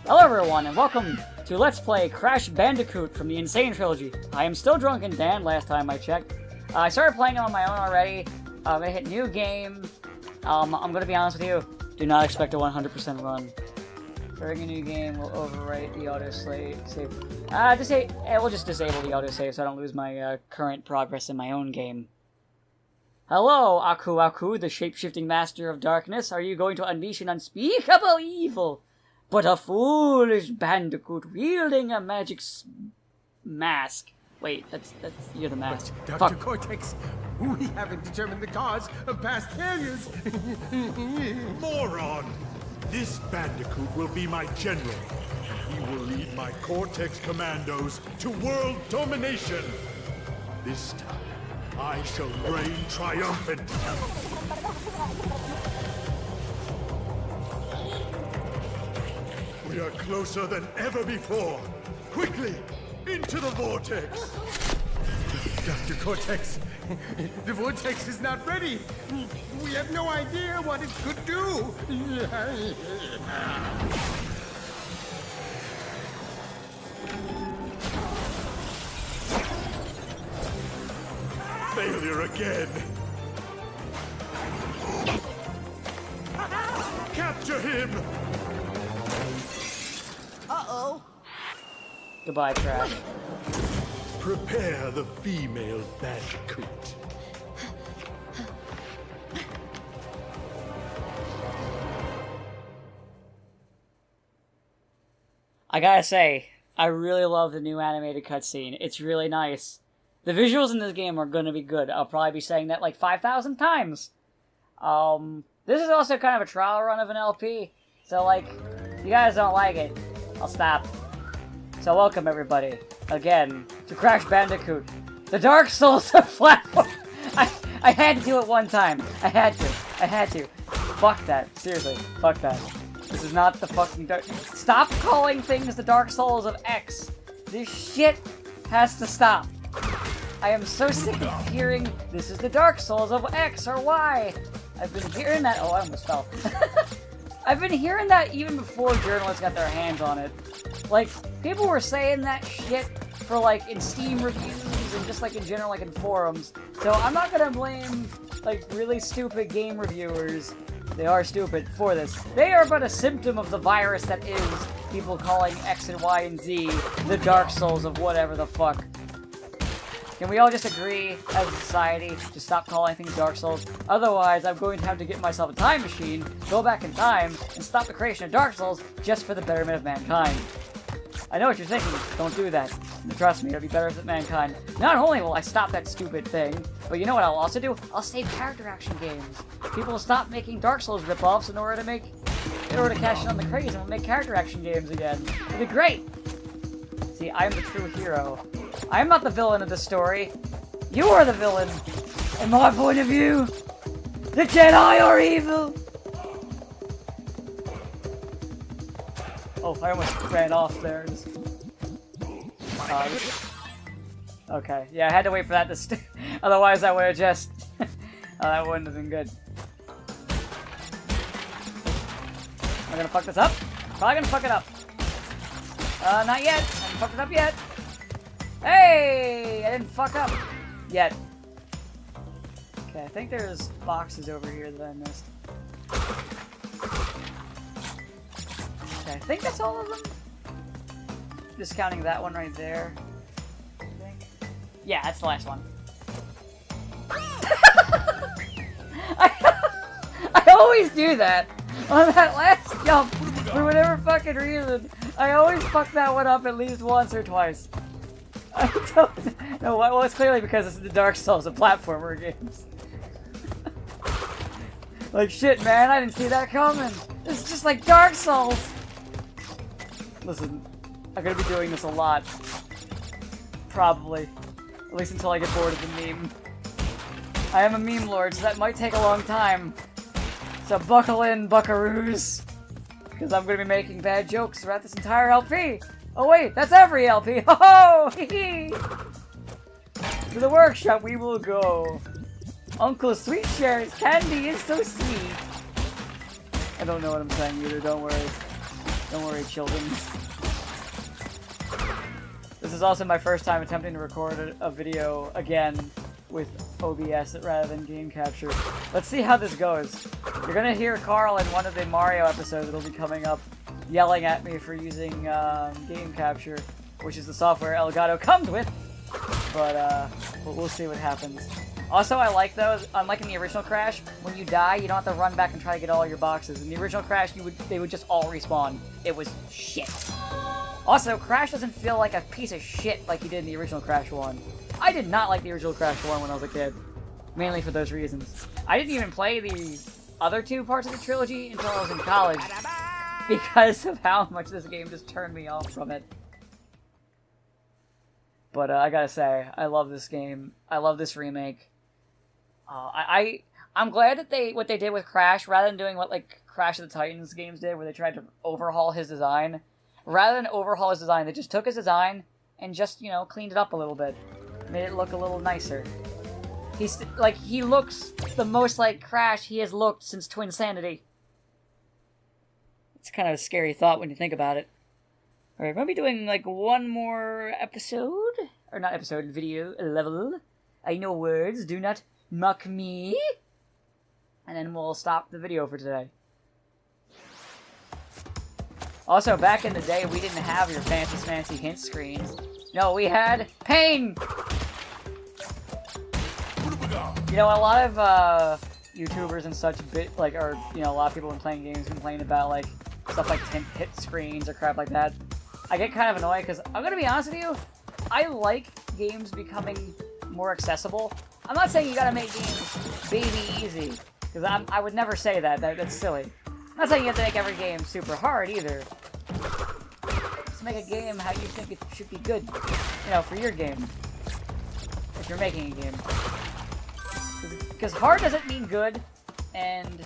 Hello everyone, and welcome to Let's Play Crash Bandicoot from the Sane Trilogy. I am still drunk and Dan last time I checked. I started playing it on my own already. I hit new game. I'm gonna be honest with you, do not expect a 100% run. Starting a new game will overwrite the autosave. We'll just disable the autosave so I don't lose my current progress in my own game. Hello, Aku Aku, the shape-shifting master of darkness. Are you going to unleash an unspeakable evil? But a foolish bandicoot wielding a magic mask. Wait, that's you're the mask. But, Dr. Cortex, we haven't determined the cause of past failures. Moron! This bandicoot will be my general. He will lead my Cortex commandos to world domination. This time, I shall reign triumphant. We are closer than ever before. Quickly, into the vortex. Dr. Cortex, the vortex is not ready. We have no idea what it could do. Failure again. Capture him! Uh-oh. Goodbye, Crash. Prepare the female bandicoot. I gotta say, I really love the new animated cutscene. It's really nice. The visuals in this game are gonna be good. I'll probably be saying that like 5,000 times. This is also kind of a trial run of an LP. So like, if you guys don't like it, I'll stop. So welcome everybody, again, to Crash Bandicoot, the Dark Souls of platform. I had to do it one time. I had to. Fuck that. Seriously, fuck that. This is not the fucking Dark... Stop calling things the Dark Souls of X. This shit has to stop. I am so sick of hearing, this is the Dark Souls of X or Y. I've been hearing that... Oh, I almost fell. I've been hearing that even before journalists got their hands on it. Like, people were saying that shit for, like, in Steam reviews and just, like, in general, like, in forums. So I'm not gonna blame, like, really stupid game reviewers. They are stupid for this. They are but a symptom of the virus that is people calling X and Y and Z the Dark Souls of whatever the fuck. Can we all just agree, as a society, to stop calling things Dark Souls? Otherwise, I'm going to have to get myself a time machine, go back in time, and stop the creation of Dark Souls just for the betterment of mankind. I know what you're thinking. Don't do that. Trust me, it'll be better for mankind. Not only will I stop that stupid thing, but you know what I'll also do? I'll save character action games. People will stop making Dark Souls ripoffs in order to cash in on the craze and we'll make character action games again. It'll be great! See, I'm the true hero. I'm not the villain of the story. You are the villain. In my point of view, the Jedi are evil. Oh, I almost ran off there. Okay, yeah, I had to wait for that to otherwise I would have just... that wouldn't have been good. Am I gonna fuck this up? Probably gonna fuck it up. Not yet. I haven't fucked it up yet. Hey! I didn't fuck up. Yet. Okay, I think there's boxes over here that I missed. Okay, I think that's all of them. Discounting that one right there. I think. Yeah, that's the last one. I always do that. On that last jump, for whatever fucking reason, I always fuck that one up at least once or twice. I don't know. Well, it's clearly because it's the Dark Souls of platformer games. Like, shit, man, I didn't see that coming. It's just like Dark Souls. Listen, I'm gonna be doing this a lot. Probably. At least until I get bored of the meme. I am a meme lord, so that might take a long time. So buckle in, buckaroos. Because I'm gonna be making bad jokes throughout this entire LP. Oh wait, that's every LP! Ho ho! Hee hee! To the workshop we will go. Uncle Sweet shares candy is so sweet. I don't know what I'm saying either, don't worry. Don't worry, children. This is also my first time attempting to record a video again with OBS rather than game capture. Let's see how this goes. You're gonna hear Carl in one of the Mario episodes that'll be coming up yelling at me for using game capture, which is the software Elgato comes with. But we'll see what happens. Also, I like those. Unlike in the original Crash, when you die, you don't have to run back and try to get all your boxes. In the original Crash, they would just all respawn. It was shit. Also, Crash doesn't feel like a piece of shit like you did in the original Crash 1. I did not like the original Crash 1 when I was a kid. Mainly for those reasons. I didn't even play the other two parts of the trilogy until I was in college. Because of how much this game just turned me off from it. But I gotta say, I love this game. I love this remake. I'm glad that what they did with Crash, rather than doing what like Crash of the Titans games did, where they tried to overhaul his design. Rather than overhaul his design, they just took his design and just, you know, cleaned it up a little bit. Made it look a little nicer. He looks the most like Crash he has looked since Twin Sanity. It's kind of a scary thought when you think about it. Alright, we're gonna be doing like one more episode. Or not episode, video level. I know words, do not mock me. And then we'll stop the video for today. Also, back in the day, we didn't have your fancy hint screens. No, we had pain! You know, a lot of YouTubers and such, a lot of people when playing games complain about, like, stuff like hit screens or crap like that. I get kind of annoyed, because I'm gonna be honest with you, I like games becoming more accessible. I'm not saying you gotta make games baby easy, because I would never say that. That's silly. I'm not saying you have to make every game super hard either. Just make a game how you think it should be good, you know, for your game. If you're making a game. Because hard doesn't mean good, and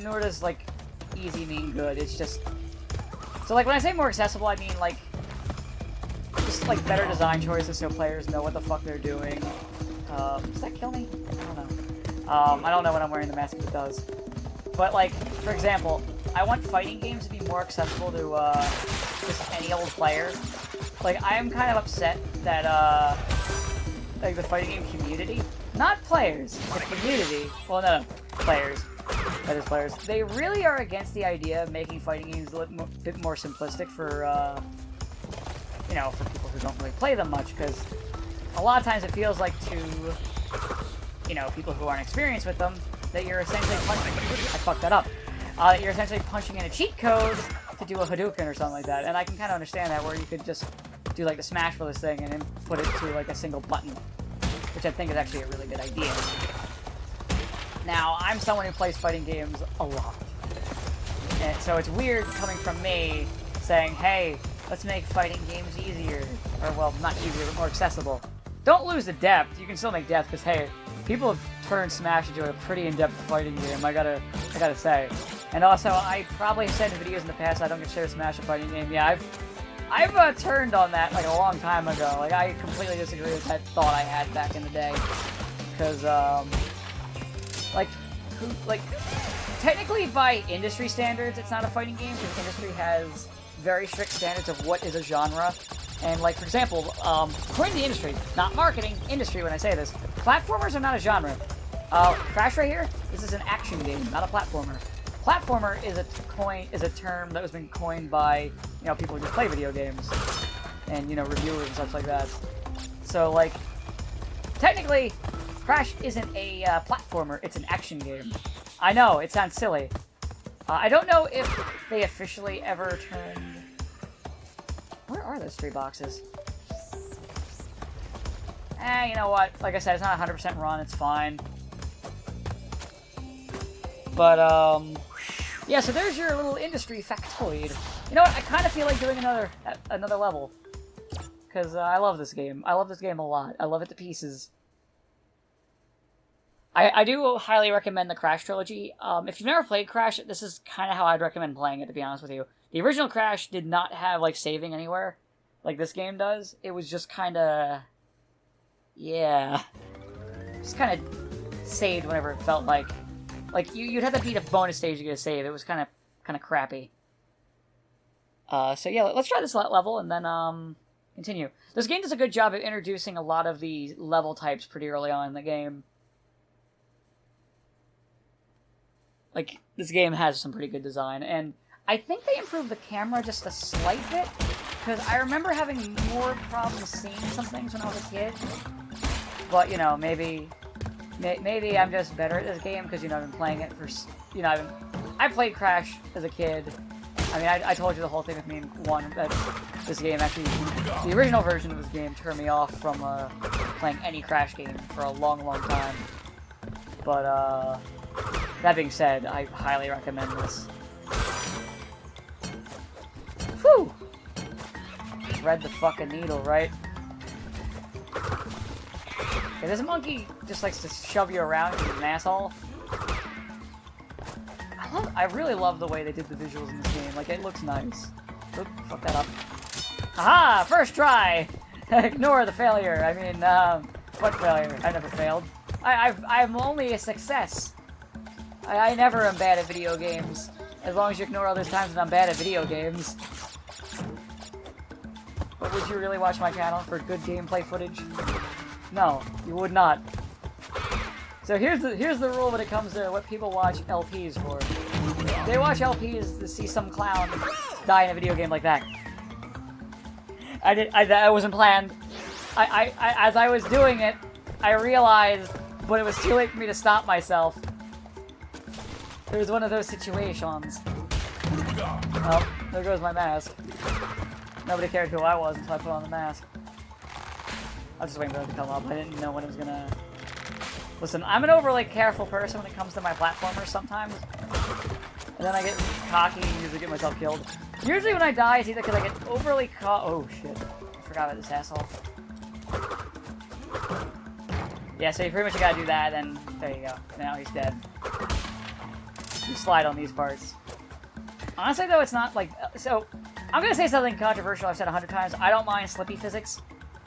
nor does easy mean good. It's just so when I say more accessible, I mean just better design choices so players know what the fuck they're doing. Does that kill me? I don't know. I don't know when I'm wearing the mask if it does. But for example, I want fighting games to be more accessible to just any old player. I am kind of upset that the fighting game community, not players, the community. Well, no, players. That is players. They really are against the idea of making fighting games a bit more simplistic for for people who don't really play them much, because a lot of times it feels like to, people who aren't experienced with them, that you're essentially punching... I fucked that up. You're essentially punching in a cheat code to do a Hadouken or something like that, and I can kind of understand that, where you could just do the Smash Brothers thing and input it to a single button, which I think is actually a really good idea. Now, I'm someone who plays fighting games a lot, and so it's weird coming from me saying, hey, let's make fighting games easier, or well, not easier, but more accessible. Don't lose the depth. You can still make depth, because hey, people have turned Smash into a pretty in-depth fighting game. I gotta say. And also, I probably said in videos in the past I don't consider Smash a fighting game. Yeah, I've turned on that a long time ago. I completely disagree with that thought I had back in the day, because technically by industry standards, it's not a fighting game, because industry has very strict standards of what is a genre. And for example, according to the industry, not marketing, industry when I say this, platformers are not a genre. Crash right here, this is an action game, not a platformer. Platformer is a term that has been coined by, people who just play video games, and, reviewers and such like that. So, technically, Crash isn't a platformer, it's an action game. I know, it sounds silly. I don't know if they officially ever turned... Where are those 3 boxes? You know what? Like I said, it's not 100% run, it's fine. But, yeah, so there's your little industry factoid. You know what? I kind of feel like doing another level. Because I love this game. I love this game a lot. I love it to pieces. I do highly recommend the Crash Trilogy. If you've never played Crash, this is kind of how I'd recommend playing it, to be honest with you. The original Crash did not have, saving anywhere, like this game does. It was just kind of... Yeah. Just kind of saved whenever it felt like... you'd have to beat a bonus stage to get a save. It was kind of kind of crappy. So yeah, let's try this level and then continue. This game does a good job of introducing a lot of the level types pretty early on in the game. Like, this game has some pretty good design, and I think they improved the camera just a slight bit, because I remember having more problems seeing some things when I was a kid. But, you know, maybe I'm just better at this game, because, you know, I've been playing it for, you know, I played Crash as a kid. I mean, I told you the whole thing with me in 1, that this game actually, the original version of this game turned me off from playing any Crash game for a long, long time. But, that being said, I highly recommend this. Whew! Thread the fucking needle, right? Okay, this monkey just likes to shove you around because he's an asshole. I really love the way they did the visuals in this game. Like, it looks nice. Oop, fuck that up. Aha! First try! Ignore the failure. I mean, what failure? I never failed. I'm only a success. I never am bad at video games. As long as you ignore all those times when I'm bad at video games. But would you really watch my channel for good gameplay footage? No, you would not. So here's the rule when it comes to what people watch LPs for. They watch LPs to see some clown die in a video game like that. That wasn't planned. As I was doing it, I realized, but it was too late for me to stop myself. It was one of those situations. Well, there goes my mask. Nobody cared who I was until I put on the mask. I was just waiting for it to come up. I didn't know when it was gonna... Listen, I'm an overly careful person when it comes to my platformers sometimes. And then I get cocky and usually get myself killed. Usually when I die, it's either because I get overly oh shit. I forgot about this asshole. Yeah, so you pretty much gotta do that, and there you go. Now he's dead. You slide on these parts. Honestly, though, it's not like... So, I'm gonna say something controversial I've said 100 times. I don't mind slippy physics.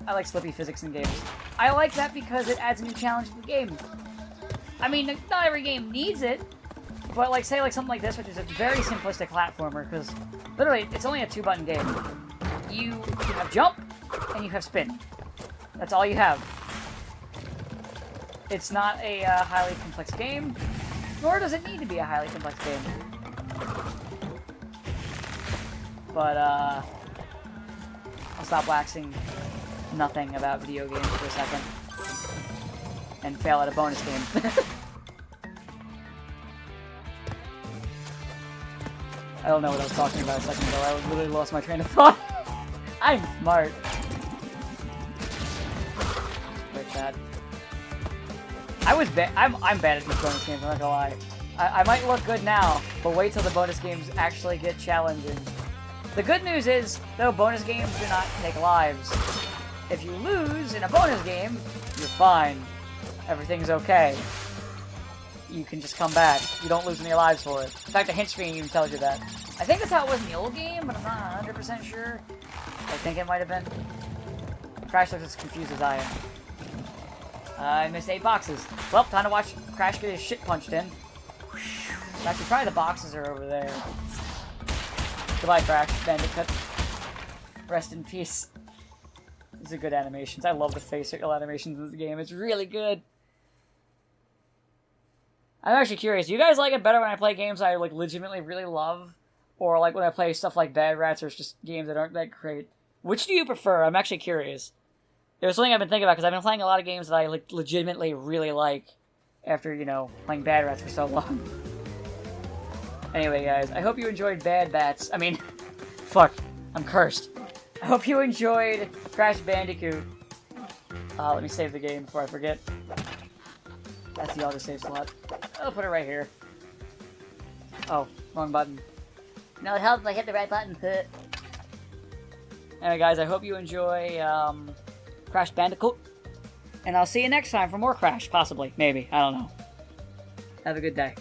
I like slippy physics in games. I like that because it adds a new challenge to the game. I mean, not every game needs it, but like, say like something like this, which is a very simplistic platformer, because literally, it's only a 2-button game. You have jump, and you have spin. That's all you have. It's not a highly complex game, nor does it need to be a highly complex game. But, I'll stop waxing nothing about video games for a second. And fail at a bonus game. I don't know what I was talking about a second ago. I literally lost my train of thought. I'm smart. Like that. I'm bad at these bonus games, I'm not gonna lie. I might look good now, but wait till the bonus games actually get challenging. The good news is, though, bonus games do not take lives. If you lose in a bonus game, you're fine. Everything's okay. You can just come back. You don't lose any lives for it. In fact, the hint screen even tells you that. I think that's how it was in the old game, but I'm not 100% sure. I think it might have been. Crash looks as confused as I am. I missed 8 boxes. Well, time to watch Crash get his shit punched in. Actually, probably the boxes are over there. Goodbye, Crash Bandicoot. Rest in peace. These are good animations. I love the face circle animations in this game. It's really good. I'm actually curious. Do you guys like it better when I play games I like legitimately really love? Or like when I play stuff like Bad Rats or it's just games that aren't that great? Which do you prefer? I'm actually curious. It was something I've been thinking about because I've been playing a lot of games that I like legitimately really like after, you know, playing Bad Rats for so long. Anyway, guys, I hope you enjoyed Bad Bats. I mean, fuck, I'm cursed. I hope you enjoyed Crash Bandicoot. Let me save the game before I forget. That's the auto-save slot. I'll put it right here. Oh, wrong button. No, it helps if I hit the right button. Anyway, guys, I hope you enjoy Crash Bandicoot. And I'll see you next time for more Crash, possibly. Maybe. I don't know. Have a good day.